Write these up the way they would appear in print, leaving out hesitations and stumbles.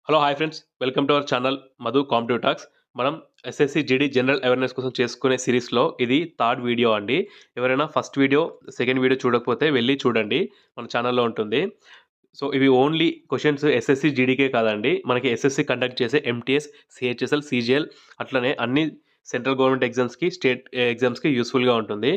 Hello hi friends, welcome to our channel Madhu competitive talks. మనం SSC GD general awareness కోసం చేసుకునే సిరీస్లో ఇది థర్డ్ వీడియో అండి. ఎవరైనా ఫస్ట్ వీడియో, సెకండ్ వీడియో చూడకపోతే వెళ్ళి చూడండి, మన ఛానల్లో ఉంటుంది. సో ఇవి ఓన్లీ క్వశ్చన్స్ ఎస్ఎస్సి జీడీకే కాదండి, మనకి ఎస్ఎస్సి కండక్ట్ చేసే ఎంటీఎస్, సిహెచ్ఎస్ఎల్, సిజిఎల్ అట్లనే అన్ని సెంట్రల్ గవర్నమెంట్ ఎగ్జామ్స్కి, స్టేట్ ఎగ్జామ్స్కి యూస్ఫుల్గా ఉంటుంది.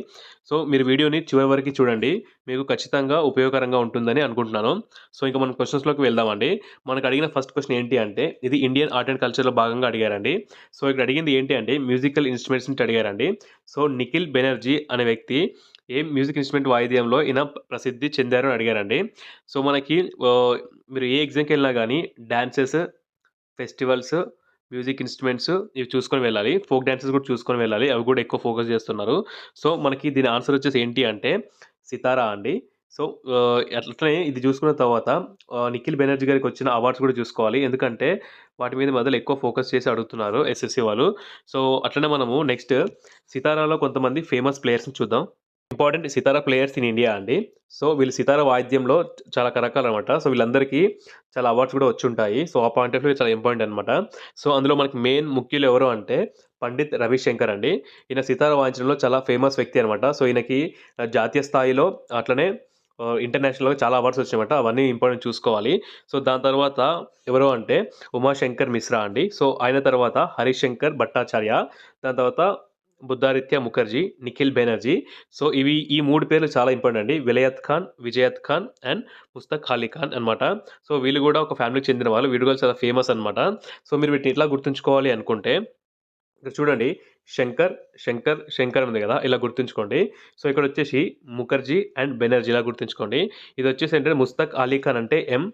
సో మీరు వీడియోని చివరి వరకు చూడండి, మీకు ఖచ్చితంగా ఉపయోగకరంగా ఉంటుందని అనుకుంటున్నాను. సో ఇంకా మనం క్వశ్చన్స్లోకి వెళ్దామండి. మనకు అడిగిన ఫస్ట్ క్వశ్చన్ ఏంటి అంటే, ఇది ఇండియన్ ఆర్ట్ అండ్ కల్చర్లో భాగంగా అడిగారండి. సో ఇక్కడ అడిగింది ఏంటి అంటే మ్యూజికల్ ఇన్స్ట్రుమెంట్స్ నుంచి అడిగారండి. సో నిఖిల్ బెనర్జీ అనే వ్యక్తి ఏ మ్యూజిక్ ఇన్స్ట్రుమెంట్ వాయిద్యంలో ఈయన ప్రసిద్ధి చెందారు అని అడిగారండి. సో మనకి మీరు ఏ ఎగ్జామ్కి వెళ్ళినా కానీ డాన్సెస్, ఫెస్టివల్స్, మ్యూజిక్ ఇన్స్ట్రుమెంట్స్ ఇవి చూసుకొని వెళ్ళాలి. ఫోక్ డాన్సెస్ కూడా చూసుకొని వెళ్ళాలి, అవి కూడా ఎక్కువ ఫోకస్ చేస్తున్నారు. సో మనకి దీని ఆన్సర్ వచ్చేసి ఏంటి అంటే సితారా అండి. సో అట్లనే ఇది చూసుకున్న తర్వాత నిఖిల్ బెనర్జీ గారికి వచ్చిన అవార్డ్స్ కూడా చూసుకోవాలి, ఎందుకంటే వాటి మీద మొదలు ఎక్కువ ఫోకస్ చేసి అడుగుతున్నారు ఎస్ఎస్సి వాళ్ళు. సో అట్లనే మనము నెక్స్ట్ సితారాలో కొంతమంది ఫేమస్ ప్లేయర్స్ని చూద్దాం. ఇంపార్టెంట్ సితారా ప్లేయర్స్ ఇన్ ఇండియా అండి. సో వీళ్ళు సితారా వాయిద్యంలో చాలా రకాలు అనమాట. సో వీళ్ళందరికీ చాలా అవార్డ్స్ కూడా వచ్చి ఉంటాయి. సో ఆ పాయింట్ ఆఫ్ వ్యూ చాలా ఇంపార్టెంట్ అనమాట. సో అందులో మనకి మెయిన్ ముఖ్యులు ఎవరు అంటే పండిత్ రవిశంకర్ అండి. ఈయన సితారా వాయించడంలో చాలా ఫేమస్ వ్యక్తి అనమాట. సో ఈయనకి జాతీయ స్థాయిలో అట్లనే ఇంటర్నేషనల్గా చాలా అవార్డ్స్ వచ్చాయన్నమాట. అవన్నీ ఇంపార్టెంట్ చూసుకోవాలి. సో దాని తర్వాత ఎవరు అంటే ఉమాశంకర్ మిశ్రా అండి. సో ఆయన తర్వాత హరిశంకర్ భట్టాచార్య, దాని తర్వాత బుద్ధాదిత్య ముఖర్జీ, నిఖిల్ బెనర్జీ. సో ఈ 3 పేర్లు చాలా ఇంపార్టెంట్ అండి. విలయత్ ఖాన్, విజయత్ ఖాన్ అండ్ ముస్తక్ అలీ ఖాన్ అనమాట. సో వీళ్ళు కూడా ఒక ఫ్యామిలీకి చెందిన వాళ్ళు. వీళ్ళు కూడా చాలా ఫేమస్ అనమాట. సో మీరు వీటిని ఎట్లా గుర్తుంచుకోవాలి అనుకుంటే, ఇక్కడ చూడండి, శంకర్, శంకర్, శంకర్ ఉంది కదా, ఇలా గుర్తుంచుకోండి. సో ఇక్కడ వచ్చేసి ముఖర్జీ అండ్ బెనర్జీ ఇలా గుర్తుంచుకోండి. ఇది వచ్చేసి ఏంటంటే ముస్తక్ అలీ ఖాన్ అంటే ఎం,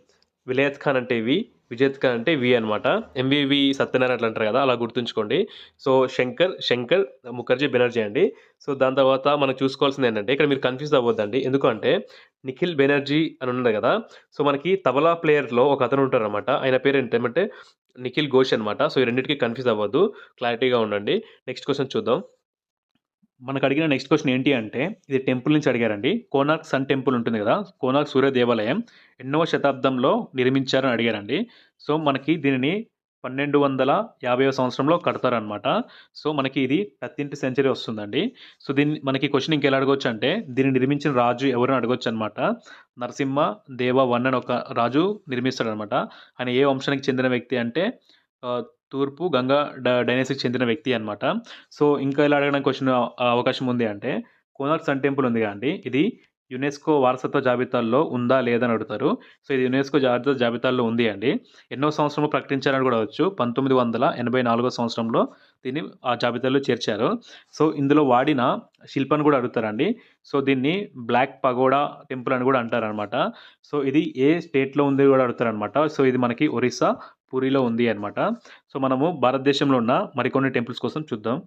విలయత్ ఖాన్ అంటే వి, విజయత్ ఖాన్ అంటే వి అనమాట. ఎంవివి సత్యనారాయణ అట్లా అంటారు కదా, అలా గుర్తుంచుకోండి. సో శంకర్, శంకర్, ముఖర్జీ, బెనర్జీ అండి. సో దాని తర్వాత మనం చూసుకోవాల్సింది ఏంటంటే, ఇక్కడ మీరు కన్ఫ్యూజ్ అవ్వద్దండి, ఎందుకంటే నిఖిల్ బెనర్జీ అని ఉన్నది కదా. సో మనకి తబలా ప్లేయర్లో ఒక అతను ఉంటారు అనమాట. ఆయన పేరు ఏంటంటే నిఖిల్ ఘోష్ అనమాట. సో ఈ రెండింటికి కన్ఫ్యూజ్ అవ్వద్దు, క్లారిటీగా ఉండండి. నెక్స్ట్ క్వశ్చన్ చూద్దాం. మనకు అడిగిన నెక్స్ట్ క్వశ్చన్ ఏంటి అంటే, ఇది టెంపుల్ నుంచి అడిగారండి. కోనార్క్ సన్ టెంపుల్ ఉంటుంది కదా, కోనార్క్ సూర్య దేవాలయం ఎన్నవ శతాబ్దంలో నిర్మించారని అడిగారండి. సో మనకి దీనిని 1250వ సంవత్సరంలో కడతారనమాట. సో మనకి ఇది 13th సెంచరీ వస్తుందండి. సో దీన్ని మనకి క్వశ్చన్ ఇంకెలా అడగొచ్చు అంటే, దీన్ని నిర్మించిన రాజు ఎవరు అడగొచ్చు అనమాట. నరసింహ దేవ వన్ అని ఒక రాజు నిర్మిస్తాడనమాట. ఆయన ఏ వంశానికి చెందిన వ్యక్తి అంటే తూర్పు గంగా డైనస్టీకి చెందిన వ్యక్తి అనమాట. సో ఇంకా ఇలా అడగడానికి క్వశ్చన్ అవకాశం ఉంది అంటే, కోనార్క్ సన్ టెంపుల్ ఉంది కదండి, ఇది యునెస్కో వారసత్వ జాబితాల్లో ఉందా లేదా అని అడుగుతారు. సో ఇది యునెస్కో జాబితాల్లో ఉంది అండి. ఎన్నో సంవత్సరంలో ప్రకటించారని కూడా వచ్చు. 1984 సంవత్సరంలో దీన్ని ఆ జాబితాలో చేర్చారు. సో ఇందులో వాడిన శిల్పాన్ని కూడా అడుగుతారండి. సో దీన్ని బ్లాక్ పగోడా టెంపుల్ అని కూడా అంటారనమాట. సో ఇది ఏ స్టేట్లో ఉంది కూడా అడుగుతారనమాట. సో ఇది మనకి ఒరిస్సా, పూరిలో ఉంది అనమాట. సో మనము భారతదేశంలో ఉన్న మరికొన్ని టెంపుల్స్ కోసం చూద్దాం.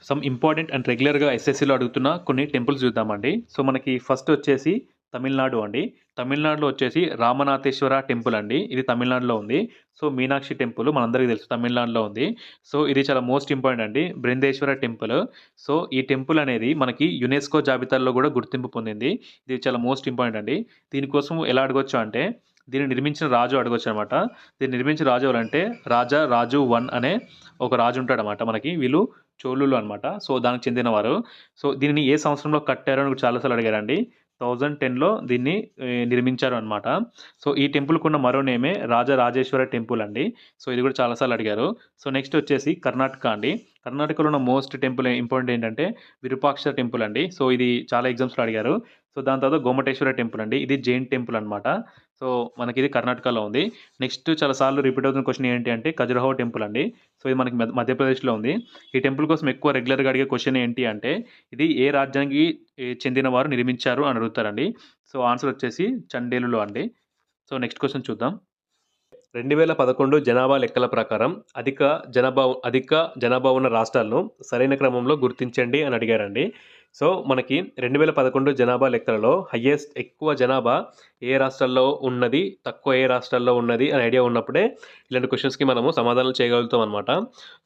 సమ్ ఇంపార్టెంట్ అండ్ రెగ్యులర్గా ఎస్ఎస్సిలో అడుగుతున్న కొన్ని టెంపుల్స్ చూద్దామండి. సో మనకి ఫస్ట్ వచ్చేసి తమిళనాడు అండి. తమిళనాడులో వచ్చేసి రామనాథేశ్వర టెంపుల్ అండి. ఇది తమిళనాడులో ఉంది. సో మీనాక్షి టెంపుల్ మనందరికీ తెలుసు, తమిళనాడులో ఉంది. సో ఇది చాలా మోస్ట్ ఇంపార్టెంట్ అండి, బృందేశ్వర టెంపుల్. సో ఈ టెంపుల్ అనేది మనకి యునెస్కో జాబితాలో కూడా గుర్తింపు పొందింది. ఇది చాలా మోస్ట్ ఇంపార్టెంట్ అండి. దీనికోసం ఎలా అడగొచ్చు అంటే, దీన్ని నిర్మించిన రాజు అడగొచ్చు అనమాట. దీన్ని నిర్మించిన రాజు ఎవరంటే రాజా రాజు 1 అనే ఒక రాజు ఉంటాడనమాట. మనకి వీళ్ళు చోళులు అనమాట. సో దానికి చెందినవారు. సో దీనిని ఏ సంవత్సరంలో కట్టారు అని చాలాసార్లు అడిగారండి. 1010లో దీన్ని నిర్మించారు అనమాట. సో ఈ టెంపుల్కి ఉన్న మరో నేమే రాజరాజేశ్వర టెంపుల్ అండి. సో ఇది కూడా చాలాసార్లు అడిగారు. సో నెక్స్ట్ వచ్చేసి కర్ణాటక అండి. కర్ణాటకలో ఉన్న మోస్ట్ టెంపుల్ ఇంపార్టెంట్ ఏంటంటే విరూపాక్ష టెంపుల్ అండి. సో ఇది చాలా ఎగ్జామ్స్లో అడిగారు. సో దాని తర్వాత గోమటేశ్వర టెంపుల్ అండి. ఇది జైన్ టెంపుల్ అనమాట. సో మనకి ఇది కర్ణాటకలో ఉంది. నెక్స్ట్ చాలా సార్లు రిపీట్ అవుతున్న క్వశ్చన్ ఏంటి అంటే ఖజురహో టెంపుల్ అండి. సో ఇది మనకి మధ్యప్రదేశ్లో ఉంది. ఈ టెంపుల్ కోసం ఎక్కువ రెగ్యులర్గా అడిగే క్వశ్చన్ ఏంటి అంటే, ఇది ఏ రాజ్యానికి చెందిన వారు నిర్మించారు అని అడుగుతారండి. సో ఆన్సర్ వచ్చేసి చండేలులో అండి. సో నెక్స్ట్ క్వశ్చన్ చూద్దాం. 2011 జనాభా లెక్కల ప్రకారం అధిక జనాభా ఉన్న రాష్ట్రాలను సరైన క్రమంలో గుర్తించండి అని అడిగారండి. సో మనకి 2011 జనాభా లెక్కలలో ఎక్కువ జనాభా ఏ రాష్ట్రాల్లో ఉన్నది, తక్కువ ఏ రాష్ట్రాల్లో ఉన్నది అని ఐడియా ఉన్నప్పుడే ఇలాంటి క్వశ్చన్స్కి మనము సమాధానం చేయగలుగుతాం అనమాట.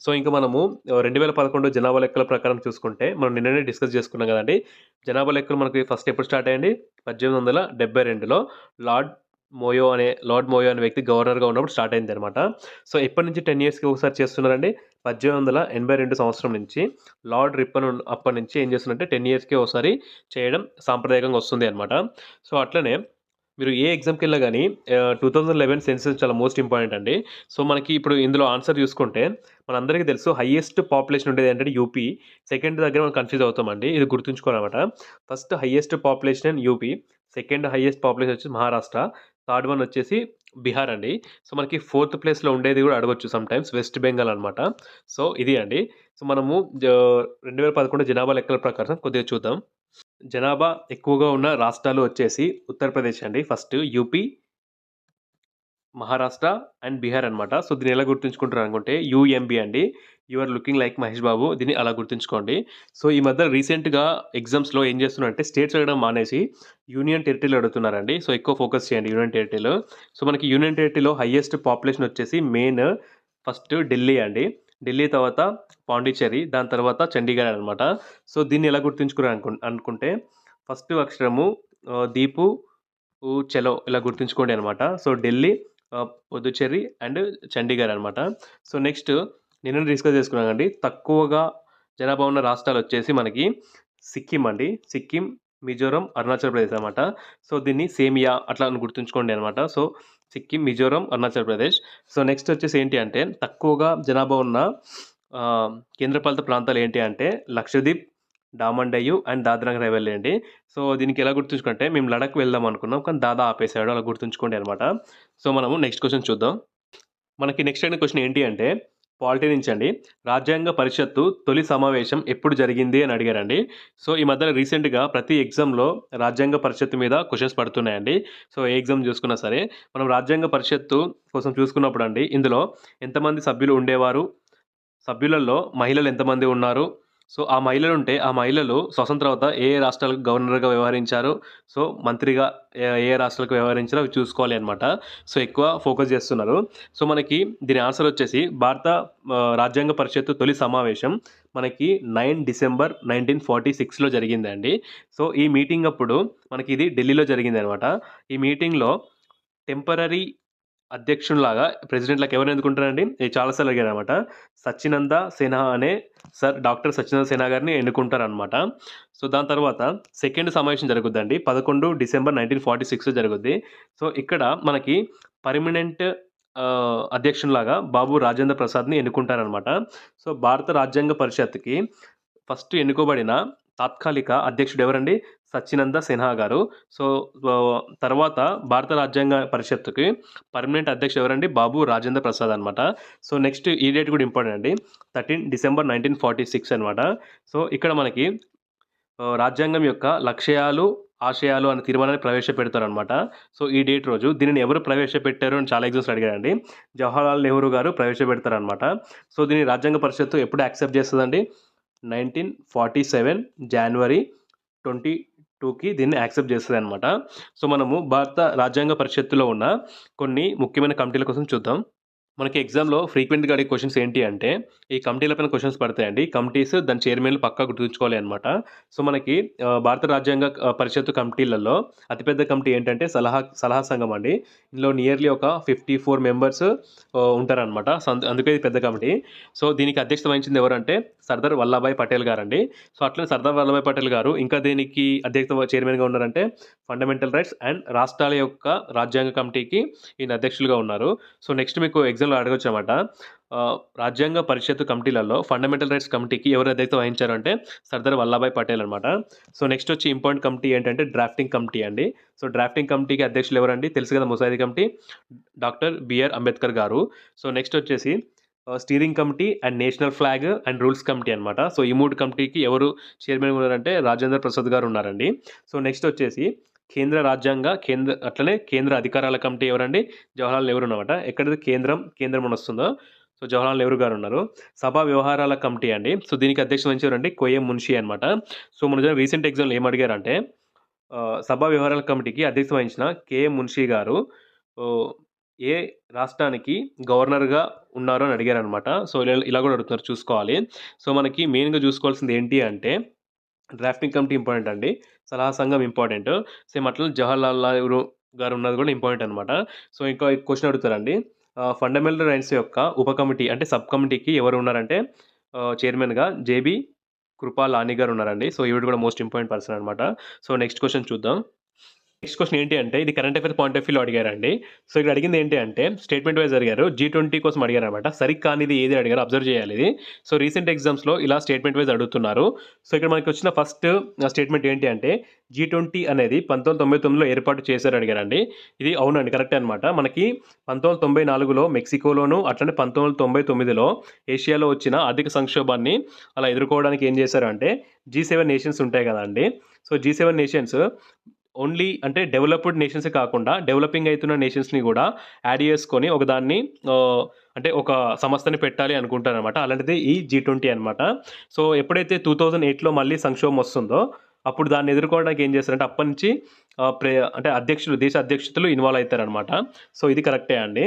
సో ఇంకా మనము 2011 జనాభా లెక్కల ప్రకారం చూసుకుంటే, మనం నిన్ననే డిస్కస్ చేసుకున్నాం కదండి. జనాభా లెక్కలు మనకి ఫస్ట్ ఎప్పుడు స్టార్ట్ అయ్యండి, 1872లో లార్డ్ లార్డ్ మోయో అనే వ్యక్తి గవర్నర్‌గా ఉన్నప్పుడు స్టార్ట్ అయిందనమాట. సో, ఎప్పటి నుంచి 10 ఇయర్స్‌కి ఒకసారి చేస్తున్నారండి? 1882 సంవత్సరం నుంచి లార్డ్ రిప్పన్ అప్పటి నుంచి ఏం చేస్తున్నారంటే 10 ఇయర్స్‌కి ఒకసారి చేయడం సాంప్రదాయకంగా వస్తుంది అనమాట. సో, అట్లనే మీరు ఏ ఎగ్జామ్‌కెళ్ళినా గాని 2011 సెన్సస్ చాలా మోస్ట్ ఇంపార్టెంట్ అండి. సో, మనకి ఇప్పుడు ఇందులో ఆన్సర్ చూసుకుంటే మనందరికీ తెలుసు హైయెస్ట్ పాపులేషన్ ఉండేది ఏంటంటే యూపీ. సెకండ్ దగ్గర మనం కన్‌ఫ్యూజ్ అవుతామండి. ఇది గుర్తుంచుకోవాలన్నమాట. First highest population UP, second highest population వచ్చేసి మహారాష్ట్ర, థర్డ్ వన్ వచ్చేసి బీహార్ అండి. సో, మనకి ఫోర్త్ ప్లేస్‌లో ఉండేది కూడా అడగొచ్చు సమ్‌టైమ్స్ వెస్ట్ బెంగాల్ అనమాట. సో, ఇది అండి. సో, మనము 2011 జనాభా లెక్కల ప్రకారం కొద్దిగా చూద్దాం. జనాభా ఎక్కువగా ఉన్న రాష్ట్రాలు వచ్చేసి ఉత్తరప్రదేశ్ అండి first, UP, Maharashtra and Bihar అనమాట. సో, దీన్ని ఎలా గుర్తుంచుకుంటారు అనుకుంటే యూఎంబీ అండి. You are looking like Mahesh Babu. దీన్ని అలా గుర్తుంచుకోండి. సో, ఈ మధ్య రీసెంట్‌గా ఎగ్జామ్స్‌లో ఏం చేస్తున్నారంటే స్టేట్స్ అడగడం మానేసి యూనియన్ టెరిటరీలు అడుగుతున్నారండి. సో, ఎక్కువ ఫోకస్ చేయండి యూనియన్ టెరిటరీలో. సో, మనకి యూనియన్ టెరిటరీలో హైయెస్ట్ పాపులేషన్ వచ్చేసి మెయిన్ ఫస్ట్ ఢిల్లీ అండి. ఢిల్లీ తర్వాత పాండిచ్చేరి, దాని తర్వాత చండీగఢ్ అనమాట. సో, దీన్ని ఎలా గుర్తుంచుకున్నారు అనుకుంటే ఫస్ట్ అక్షరము దీపు, చలో ఇలా గుర్తుంచుకోండి అనమాట. సో, ఢిల్లీ, పుదుచ్చేరి అండ్ చండీగఢ్ అనమాట. సో, నెక్స్ట్ నిన్ననే డిస్కస్ చేసుకున్నామండి. తక్కువగా జనాభా ఉన్న రాష్ట్రాలు వచ్చేసి మనకి సిక్కిం అండి. సిక్కిం, మిజోరం, అరుణాచల్ ప్రదేశ్ అనమాట. సో, దీన్ని సేమియా అట్లా అని గుర్తుంచుకోండి అనమాట. So, Sikkim, Mizoram, Arunachal Pradesh. So, next వచ్చేసి ఏంటి అంటే తక్కువగా జనాభా ఉన్న కేంద్రపాలిత ప్రాంతాలు ఏంటి అంటే లక్షద్వీప్, డామన్ డయ్యు అండ్ దాద్రా నగర్ హవేలీ అండి. సో, దీనికి ఎలా గుర్తుంచుకుంటే మేము లడఖ్ వెళ్దాం అనుకున్నాం. కానీ దాదా ఆపేసాడు. అలా గుర్తుంచుకోండి అనమాట. సో, మనము నెక్స్ట్ క్వెషన్ చూద్దాం. మనకి నెక్స్ట్ అడిగిన క్వెషన్ ఏంటి అంటే పాలిటీ నుంచి అండి. రాజ్యాంగ పరిషత్తు తొలి సమావేశం ఎప్పుడు జరిగింది అని అడిగారండి. సో, ఈ మధ్యన రీసెంట్‌గా ప్రతి ఎగ్జామ్‌లో రాజ్యాంగ పరిషత్తు మీద క్వెషన్స్ పడుతున్నాయండి. సో, ఏ ఎగ్జామ్ చూసుకున్నా సరే మనం రాజ్యాంగ పరిషత్తు కోసం చూసుకున్నప్పుడండి ఇందులో ఎంతమంది సభ్యులు ఉండేవారు? సభ్యులలో మహిళలు ఎంతమంది ఉన్నారు? సో, ఆ మహిళలుంటే, ఆ మహిళలు స్వతంత్రం తర్వాత ఏ ఏ రాష్ట్రాలకు గవర్నర్‌గా వ్యవహరించారు? సో, మంత్రిగా ఏ ఏ రాష్ట్రాలకు వ్యవహరించారో అవి చూసుకోవాలి అనమాట. సో, ఎక్కువ ఫోకస్ చేస్తున్నారు. సో, మనకి దీని ఆన్సర్ వచ్చేసి భారత రాజ్యాంగ పరిషత్తు తొలి సమావేశం మనకి 9 డిసెంబర్ 1946లో జరిగిందండి. సో, ఈ మీటింగ్ అప్పుడు మనకి ఇది ఢిల్లీలో జరిగిందనమాట. ఈ మీటింగ్‌లో టెంపరరీ అధ్యక్షునిలాగా ప్రెసిడెంట్‌లాగా ఎవరిని ఎన్నుకుంటారండి? ఇది చాలా సార్లు అడిగారనమాట. సచ్చినంద సిన్హా అనే డాక్టర్ సచ్చినంద సిన్హా గారిని ఎన్నుకుంటారనమాట. సో, దాని తర్వాత సెకండ్ సమావేశం జరుగుద్దండి. 11 డిసెంబర్ 1946 జరుగుద్ది. సో, ఇక్కడ మనకి పర్మనెంట్ అధ్యక్షునిలాగా బాబు రాజేంద్ర ప్రసాద్‌ని ఎన్నుకుంటారనమాట. సో, భారత రాజ్యాంగ పరిషత్‌కి ఫస్ట్ ఎన్నుకోబడిన తాత్కాలిక అధ్యక్షుడు ఎవరండి? సచ్చినంద సిన్హా గారు. సో, తర్వాత భారత రాజ్యాంగ పరిషత్తుకి పర్మనెంట్ అధ్యక్షుడు ఎవరండి? బాబు రాజేంద్ర ప్రసాద్ అనమాట. సో, నెక్స్ట్ ఈ డేట్ కూడా ఇంపార్టెంట్ అండి. 13 డిసెంబర్ 1946 అనమాట. సో, ఇక్కడ మనకి రాజ్యాంగం యొక్క లక్ష్యాలు, ఆశయాలు అనే తీర్మానాన్ని ప్రవేశపెడతారనమాట. సో, ఈ డేట్ రోజు దీనిని ఎవరు ప్రవేశపెట్టారు అని చాలా ఎగ్జామ్స్‌లో అడిగారండి. జవహర్లాల్ నెహ్రూ గారు ప్రవేశపెడతారనమాట. సో, దీన్ని రాజ్యాంగ పరిషత్తు ఎప్పుడు యాక్సెప్ట్ చేస్తదండి? 1947 జాన్వరి 22కి దీన్ని యాక్సెప్ట్ చేస్తదనమాట. సో, మనము భారత రాజ్యాంగ పరిషత్తులో ఉన్న కొన్ని ముఖ్యమైన కమిటీల కోసం చూద్దాం. మనకి ఎగ్జామ్‌లో ఫ్రీక్వెంట్‌గా అడిగే క్వెషన్స్ ఏంటి అంటే, ఈ కమిటీల పైన క్వెషన్స్ పడతాయండి. కమిటీస్ దాని చైర్మన్‌లు పక్కా గుర్తుంచుకోవాలి అనమాట. సో, మనకి భారత రాజ్యాంగ పరిషత్తు కమిటీలలో అతిపెద్ద కమిటీ ఏంటంటే సలహా సంఘం అండి. ఇందులో నియర్లీ ఒక 54 మెంబర్స్ ఉంటారనమాట. సో, అందుకే ఇది పెద్ద కమిటీ. సో, దీనికి అధ్యక్షత వహించింది ఎవరంటే సర్దార్ వల్లభాయ్ పటేల్ గారండి. సో, అట్లనే సర్దార్ వల్లభాయ్ పటేల్ గారు ఇంకా దేనికి చైర్మన్‌గా ఉన్నారంటే ఫండమెంటల్ రైట్స్ అండ్ రాష్ట్రాల యొక్క రాజ్యాంగ కమిటీకి ఈయన అధ్యక్షులుగా ఉన్నారు. సో, నెక్స్ట్ మీకు ఎగ్జామ్‌లో అడగొచ్చనమాట. రాజ్యాంగ పరిషత్తు కమిటీలలో ఫండమెంటల్ రైట్స్ కమిటీకి ఎవరు అధ్యక్షత వహించారు అంటే సర్దార్ వల్లభాయ్ పటేల్ అనమాట. సో, నెక్స్ట్ వచ్చి ఇంపార్టెంట్ కమిటీ ఏంటంటే డ్రాఫ్టింగ్ కమిటీ అండి. సో, డ్రాఫ్టింగ్ కమిటీకి అధ్యక్షులు ఎవరండి? తెలుసు కదా ముసాయిదా కమిటీ. డాక్టర్ బిఆర్ అంబేద్కర్ గారు. సో, నెక్స్ట్ వచ్చేసి steering committee and national flag and rules committee అనమాట. సో, ఈ 3 కమిటీకి ఎవరు చైర్మన్‌గా ఉన్నారంటే రాజేంద్ర ప్రసాద్ గారు ఉన్నారండి. సో, నెక్స్ట్ వచ్చేసి అట్లనే కేంద్ర అధికారాల కమిటీ ఎవరండి? జవహర్లాల్ నెహ్రూ అన్నమాట. ఎక్కడిది కేంద్రం అని వస్తుందో సో, జవహర్లాల్ నెహ్రూ గారు ఉన్నారు. సభా వ్యవహారాల కమిటీ అండి. సో, దీనికి అధ్యక్షత వహించేవారండి కోయం మున్షి అనమాట. సో, మన రీసెంట్ ఎగ్జామ్‌లో ఏం అడిగారంటే సభా వ్యవహారాల కమిటీకి అధ్యక్షత వహించిన కేఎం మున్షి గారు ఓహ్, ఏ రాష్ట్రానికి గవర్నర్‌గా ఉన్నారు అని అడిగారనమాట. సో, ఇలా కూడా అడుగుతున్నారు చూసుకోవాలి. సో, మనకి మెయిన్‌గా చూసుకోవాల్సింది ఏంటి అంటే డ్రాఫ్టింగ్ కమిటీ ఇంపార్టెంట్ అండి. సలహా సంఘం ఇంపార్టెంట్. సేమ్ అట్లనే జవహర్లాల్ నెహ్రూ గారు ఉన్నది కూడా ఇంపార్టెంట్ అనమాట. సో, ఇంకా క్వెషన్ అడుగుతారండి. ఫండమెంటల్ రైట్స్ యొక్క ఉప కమిటీ అంటే సబ్ కమిటీకి ఎవరు ఉన్నారంటే చైర్మన్‌గా జేబీ కృపాలాని గారు ఉన్నారండి. సో, ఈవిడ కూడా మోస్ట్ ఇంపార్టెంట్ పర్సన్ అనమాట. సో, నెక్స్ట్ క్వెషన్ చూద్దాం. నెక్స్ట్ క్వెషన్ ఏంటి అంటే ఇది కరెంట్ అఫైర్స్ పాయింట్ ఆఫ్ వ్యూలో అడిగారండి. సో, ఇక్కడ అడిగింది ఏంటి అంటే స్టేట్మెంట్ వైస్ అడిగారు. G20 కోసం అడిగారనమాట. సరికానిది ఏది అడిగారో అబ్జర్వ్ చేయాలి ఇది. సో, రీసెంట్ ఎగ్జామ్స్‌లో ఇలా స్టేట్మెంట్ వైస్ అడుగుతున్నారు. సో, ఇక్కడ మనకి వచ్చిన ఫస్ట్ స్టేట్మెంట్ ఏంటి అంటే G20 అనేది 1999లో ఏర్పాటు చేశారు అడిగారండి. ఇది అవునండి, కరెక్టే అనమాట. మనకి 1994లో మెక్సికోలోను అట్లనే 1999లో ఏషియాలో వచ్చిన ఆర్థిక సంక్షోభాన్ని అలా ఎదుర్కోవడానికి ఏం చేశారు అంటే G7 నేషన్స్ ఉంటాయి కదండీ. సో, G7 నేషన్స్ ఓన్లీ అంటే డెవలప్డ్ నేషన్సే కాకుండా డెవలపింగ్ అవుతున్న నేషన్స్‌ని కూడా యాడ్ చేసుకొని ఒకదాన్ని అంటే ఒక సంస్థని పెట్టాలి అనుకుంటారనమాట. అలాంటిది ఈ G20 అనమాట. సో, ఎప్పుడైతే 2008లో మళ్ళీ సంక్షోభం వస్తుందో అప్పుడు దాన్ని ఎదుర్కోవడానికి ఏం చేస్తారంటే అప్పటినుంచి అంటే దేశ అధ్యక్షతలు ఇన్వాల్వ్ అవుతారనమాట. సో, ఇది కరెక్టే అండి.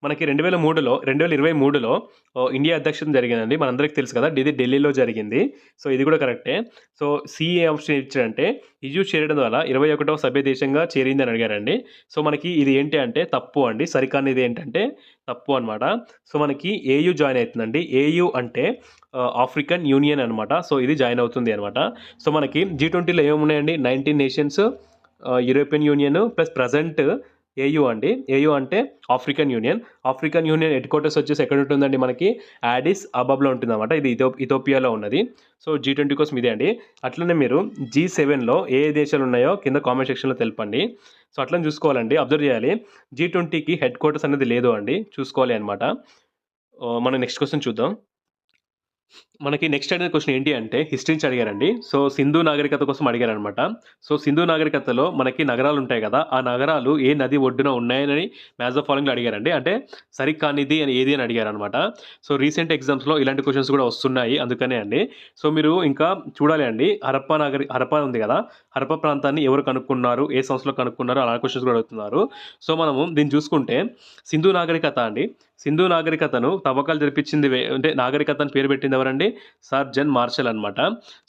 మనకి 2023లో ఇండియా అధ్యక్షత జరిగిందండి. మనందరికీ తెలుసు కదా! ఇది ఢిల్లీలో జరిగింది. సో, ఇది కూడా కరెక్టే. సో, సీఏ ఆప్షన్ ఇచ్చాడంటే EU చేరడం ద్వారా 21వ సభ్య దేశంగా చేరిందని అడిగారండి. సో, మనకి ఇది ఏంటి అంటే తప్పు అండి. సరికానిది ఏంటంటే తప్పు అనమాట. సో, మనకి AU జాయిన్ అవుతుందండి. AU అంటే ఆఫ్రికన్ యూనియన్ అనమాట. సో, ఇది జాయిన్ అవుతుంది అనమాట. సో, మనకి G20లో ఏమున్నాయండి 19 nations, European union plus present AU అండి. AU అంటే African union. African union head quarters వచ్చేసి ఎక్కడ ఉంటుందండి మనకి అడిస్ అబాబ్‌లో ఉంటుందన్నమాట. ఇది ఇథియోపియాలో ఉన్నది. సో, G20 కోసం ఇదే అండి. అట్లనే మీరు G7లో ఏ దేశాలు ఉన్నాయో కింద కామెంట్ సెక్షన్‌లో తెలపండి. సో, అట్లని చూసుకోవాలండి. అబ్జర్వ్ చేయాలి. G20కి హెడ్ క్వార్టర్స్ అనేది లేదు అండి. చూసుకోవాలి అనమాట. మనం నెక్స్ట్ క్వెషన్ చూద్దాం. మనకి నెక్స్ట్ అడిగిన క్వెషన్ ఏంటి అంటే హిస్టరీ నుంచి అడిగారండి. సో, సింధు నాగరికత కోసం అడిగారనమాట. సో, సింధు నాగరికతలో మనకి నగరాలు ఉంటాయి కదా! ఆ నగరాలు ఏ నది ఒడ్డున ఉన్నాయని మ్యాచ్ ద ఫాలోయింగ్‌లో అడిగారండి. అంటే సరికానిది అని ఏది అని అడిగారనమాట. సో, రీసెంట్ ఎగ్జామ్స్‌లో ఇలాంటి క్వెషన్స్ కూడా వస్తున్నాయి. అందుకనే అండి. సో, మీరు ఇంకా చూడాలి అండి. హరప్పా ఉంది కదా! హరప్పా ప్రాంతాన్ని ఎవరు కనుక్కున్నారు? ఏ సంవత్సరంలో కనుక్కున్నారు? అలా క్వెషన్స్ కూడా అడుగుతున్నారు. సో, మనము దీన్ని చూసుకుంటే సింధు నాగరికత అండి. సింధు నాగరికతను తవ్వకాలు జరిపించింది అంటే నాగరికత అని పేరు పెట్టింది ఎవరండి? సర్ జన్ మార్షల్ అనమాట.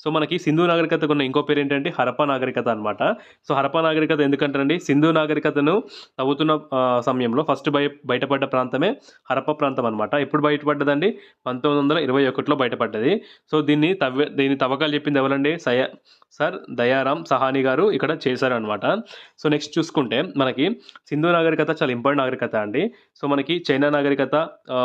సో, మనకి సింధు నాగరికతకు ఉన్న ఇంకో పేరు ఏంటంటే హరప్పా నాగరికత అనమాట. సో, హరప్పా నాగరికత ఎందుకంటారండి సింధు నాగరికతను తవ్వుతున్న సమయంలో ఫస్ట్ బయటపడ్డ ప్రాంతమే హరప్పా ప్రాంతం అనమాట. ఎప్పుడు బయటపడ్డదండి? 1921లో బయటపడ్డది. సో, దీన్ని తవ్వకాలు చెప్పింది ఎవరండి? సర్ దయారాం సహాని గారు ఇక్కడ చేశారనమాట. సో, నెక్స్ట్ చూసుకుంటే మనకి సింధు నాగరికత చాలా ఇంపార్టెంట్ నాగరికత అండి. సో, మనకి చైనా నాగరికత,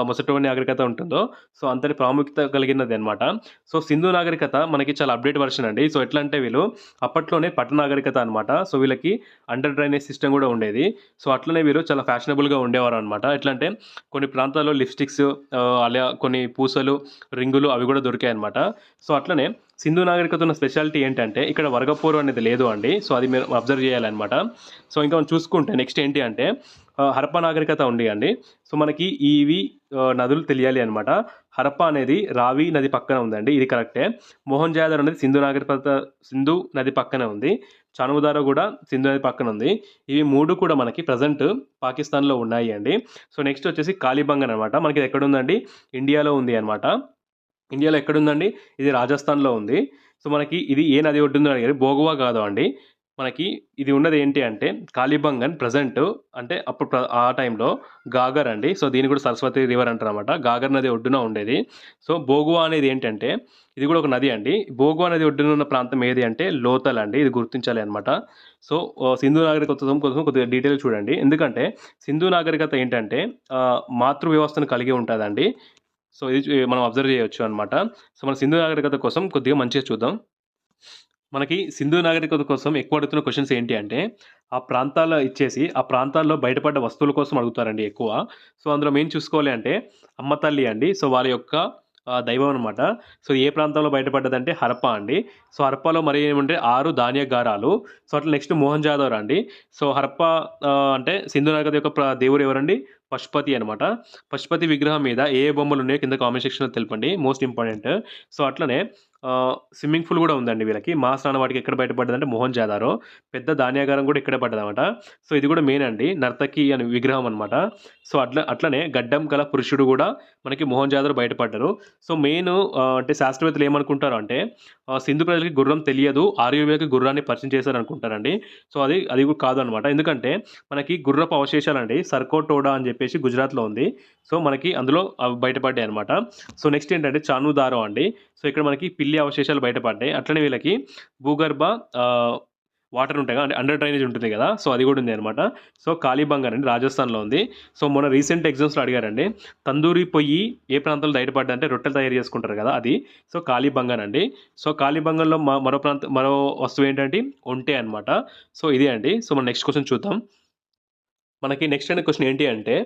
మొసటోని నాగరికత ఉంటుందో సో అంతటి ప్రాముఖ్యత కలిగినది అనమాట. సో, సింధు నాగరికత మనకి చాలా అప్డేట్ వర్షన్ అండి. సో, ఎట్లా అంటే వీళ్ళు అప్పట్లోనే పట్టణ నాగరికత అనమాట. సో, వీళ్ళకి అండర్ డ్రైనేజ్ సిస్టమ్ కూడా ఉండేది. సో, అట్లనే వీరు చాలా ఫ్యాషనబుల్‌గా ఉండేవారు అనమాట. ఎట్లా అంటే కొన్ని ప్రాంతాల్లో లిప్‌స్టిక్స్, అలా కొన్ని పూసలు, రింగులు అవి కూడా దొరికాయన్నమాట. సో, అట్లనే సింధు నాగరికత ఉన్న స్పెషాలిటీ ఏంటంటే ఇక్కడ వర్గపోరు అనేది లేదు అండి. సో, అది మీరు అబ్జర్వ్ చేయాలన్నమాట. సో, ఇంకా మనం చూసుకుంటే నెక్స్ట్ ఏంటి అంటే హరప్పా నాగరికత ఉంది అండి. సో, మనకి ఇవి నదులు తెలియాలి అనమాట. హరప్పా అనేది రావి నది పక్కన ఉందండి. ఇది కరెక్టే. మొహంజదారో అనేది సింధు నది పక్కనే ఉంది. చనువుదారో కూడా సింధు నది పక్కన ఉంది. ఇవి 3 కూడా మనకి ప్రెజెంట్ పాకిస్తాన్‌లో ఉన్నాయి అండి. సో, నెక్స్ట్ వచ్చేసి కాలిబంగన్ అనమాట. మనకి ఇది ఎక్కడుందండి? ఇండియాలో ఉంది అనమాట. ఇండియాలో ఎక్కడుందండి? ఇది రాజస్థాన్‌లో ఉంది. సో, మనకి ఇది ఏ నది ఒడ్డుందో అడిగారు. భోగవా కాదు అండి. మనకి ఇది ఉన్నది ఏంటి అంటే కాలిబంగన్ ప్రెజెంట్ అంటే అప్పుడు ఆ టైంలో గాగర్ అండి. సో, దీన్ని కూడా సరస్వతి రివర్ అంటారనమాట. గాగర్ నది ఒడ్డున ఉండేది. సో, భోగవా అనేది ఏంటంటే ఇది కూడా ఒక నది అండి. భోగవా నది ఒడ్డున ఉన్న ప్రాంతం ఏది అంటే లోతల్ అండి. ఇది గుర్తించాలి అనమాట. సో, సింధు నాగరికత కోసం కొద్దిగా డీటెయిల్ చూడండి. ఎందుకంటే సింధు నాగరికత ఏంటంటే మాతృ వ్యవస్థను కలిగి ఉంటదండి. సో, ఇది మనం అబ్జర్వ్ చేయొచ్చు అనమాట. సో, మన సింధు నాగరికత కోసం కొద్దిగా మంచిగా చూద్దాం. మనకి సింధు నాగరికత కోసం ఎక్కువ అడుగుతున్న క్వెషన్స్ ఏంటి అంటే ఆ ప్రాంతాల్లో ఇచ్చేసి ఆ ప్రాంతాల్లో బయటపడ్డ వస్తువుల కోసం అడుగుతారండి ఎక్కువ. సో, అందులో మెయిన్ చూసుకోవాలి అంటే అమ్మ తల్లి అండి. సో, వాళ్ళ యొక్క దైవం అనమాట. సో, ఏ ప్రాంతంలో బయటపడ్డదంటే హరప్పా అండి. సో, హరప్పాలో మరి ఏమంటే 6 ధాన్యాగారాలు. సో, అట్లా నెక్స్ట్ మొహంజదారో అండి. సో, హరప్పా అంటే సింధు నాగరికత యొక్క దేవుడు ఎవరండి? పశుపతి అనమాట. పశుపతి విగ్రహం మీద ఏ బొమ్మలు ఉన్నాయో కింద కామెంట్ సెక్షన్‌లో తెలపండి. Most important. సో, అట్లనే స్విమ్మింగ్ పూల్ కూడా ఉందండి వీళ్ళకి. మాస్ రాని వాటికి ఎక్కడ బయటపడ్డదంటే మొహంజదారో. పెద్ద ధాన్యాగారం కూడా ఇక్కడే పడ్డదనమాట. సో ఇది కూడా మెయిన్ అండి. నర్తకి అని విగ్రహం అనమాట. సో అట్లనే గడ్డం గల పురుషుడు కూడా మనకి మొహంజదారో బయటపడ్డారు. సో మెయిన్ అంటే శాస్త్రవేత్తలు ఏమనుకుంటారు అంటే సింధు ప్రజలకి గుర్రం తెలియదు. ఆర్యువేకి గుర్రాన్ని పరిచయం చేశారు అనుకుంటారండి. సో అది కూడా కాదనమాట. ఎందుకంటే మనకి గుర్రపు అవశేషాలండి సర్కోటోడా అని చెప్పేసి గుజరాత్లో ఉంది. సో మనకి అందులో అవి బయటపడ్డాయి అనమాట. సో నెక్స్ట్ ఏంటంటే చానుదారో అండి. సో ఇక్కడ మనకి పిల్లి అవశేషాలు బయటపడ్డాయి. అట్లనే వీళ్ళకి భూగర్భ వాటర్ ఉంటాయి కదా, అంటే అండర్ డ్రైనేజ్ ఉంటుంది కదా, సో అది కూడా ఉంది అనమాట. సో కాళీబంగన్ అండి రాజస్థాన్లో ఉంది. సో మొన్న రీసెంట్ ఎగ్జామ్స్లో అడిగారండి తందూరి పొయ్యి ఏ ప్రాంతంలో బయటపడ్డా అంటే రొట్టెలు తయారు చేసుకుంటారు కదా అది. సో కాళీబంగన్ అండి. సో కాళీబంగన్లో మరో వస్తువు ఏంటంటే ఒంటె అనమాట. సో ఇదే అండి. సో మనం నెక్స్ట్ క్వశ్చన్ చూద్దాం. మనకి నెక్స్ట్ అనే క్వశ్చన్ ఏంటి అంటే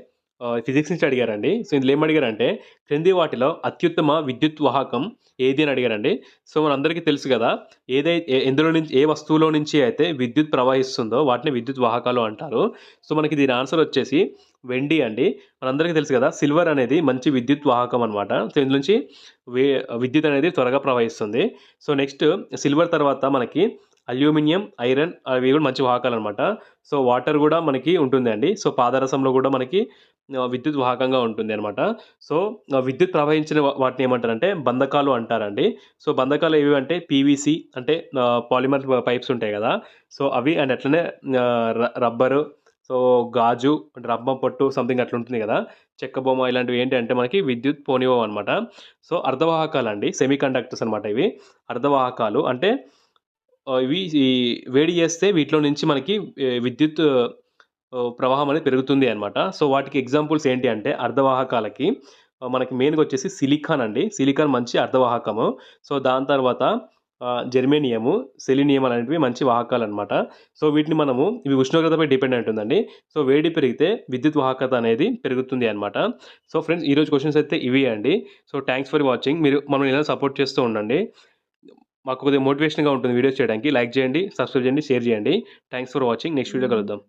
ఫిజిక్స్ నుంచి అడిగారండి. సో ఇందులో ఏం అడిగారంటే క్రింది వాటిలో అత్యుత్తమ విద్యుత్ వాహకం ఏది అని అడిగారండి. సో మనందరికీ తెలుసు కదా, ఎందులో నుంచి ఏ వస్తువులో నుంచి అయితే విద్యుత్ ప్రవహిస్తుందో వాటిని విద్యుత్ వాహకాలు అంటారు. సో మనకి దీని ఆన్సర్ వచ్చేసి వెండి అండి. మనందరికీ తెలుసు కదా, సిల్వర్ అనేది మంచి విద్యుత్ వాహకం అనమాట. సో ఇందులో నుంచి విద్యుత్ అనేది త్వరగా ప్రవహిస్తుంది. సో నెక్స్ట్ సిల్వర్ తర్వాత మనకి అల్యూమినియం, ఐరన్ అవి కూడా మంచి వాహకాలు అనమాట. సో వాటర్ కూడా మనకి ఉంటుందండి. సో పాదరసంలో కూడా మనకి విద్యుత్ వాహకంగా ఉంటుంది అనమాట. సో విద్యుత్ ప్రవహించిన వాటిని ఏమంటారంటే బంధకాలు అంటారండి. సో బంధకాలు ఏవి అంటే పీవీసీ అంటే పాలిమర్ పైప్స్ ఉంటాయి కదా, సో అవి అండ్ అట్లనే రబ్బరు, సో గాజు అంటే రబ్బం పొట్టు సంథింగ్ అట్లా ఉంటుంది కదా, చెక్క బొమ్మ ఇలాంటివి ఏంటి అంటే మనకి విద్యుత్ పోనివ్వవు అనమాట. సో అర్ధవాహకాలు అండి, సెమీ కండక్టర్స్ అనమాట ఇవి. అర్ధవాహకాలు అంటే ఇవి వేడి చేస్తే వీటిలో నుంచి మనకి విద్యుత్ ప్రవాహం అనేది పెరుగుతుంది అనమాట. సో వాటికి ఎగ్జాంపుల్స్ ఏంటి అంటే అర్ధవాహకాలకి మనకి మెయిన్గా వచ్చేసి సిలికాన్ అండి. సిలికాన్ మంచి అర్ధవాహకము. సో దాని తర్వాత జెర్మేనియము, సెలీనియం అనేటివి మంచి వాహకాలు అనమాట. సో వీటిని మనము ఇవి ఉష్ణోగ్రతపై డిపెండెంట్ ఉందండి. సో వేడి పెరిగితే విద్యుత్ వాహకత అనేది పెరుగుతుంది అనమాట. సో ఫ్రెండ్స్ ఈరోజు క్వశ్చన్స్ అయితే ఇవి అండి. So thanks for watching. మీరు మనల్ని ఇలా సపోర్ట్ చేస్తూ ఉండండి. మాకు కొద్దిగా మోటివేషన్గా ఉంటుంది వీడియోస్ చేయడానికి. లైక్ చేయండి, సబ్స్క్రైబ్ చేయండి, షేర్ చేయండి. Thanks for watching. Next video కలుద్దాం.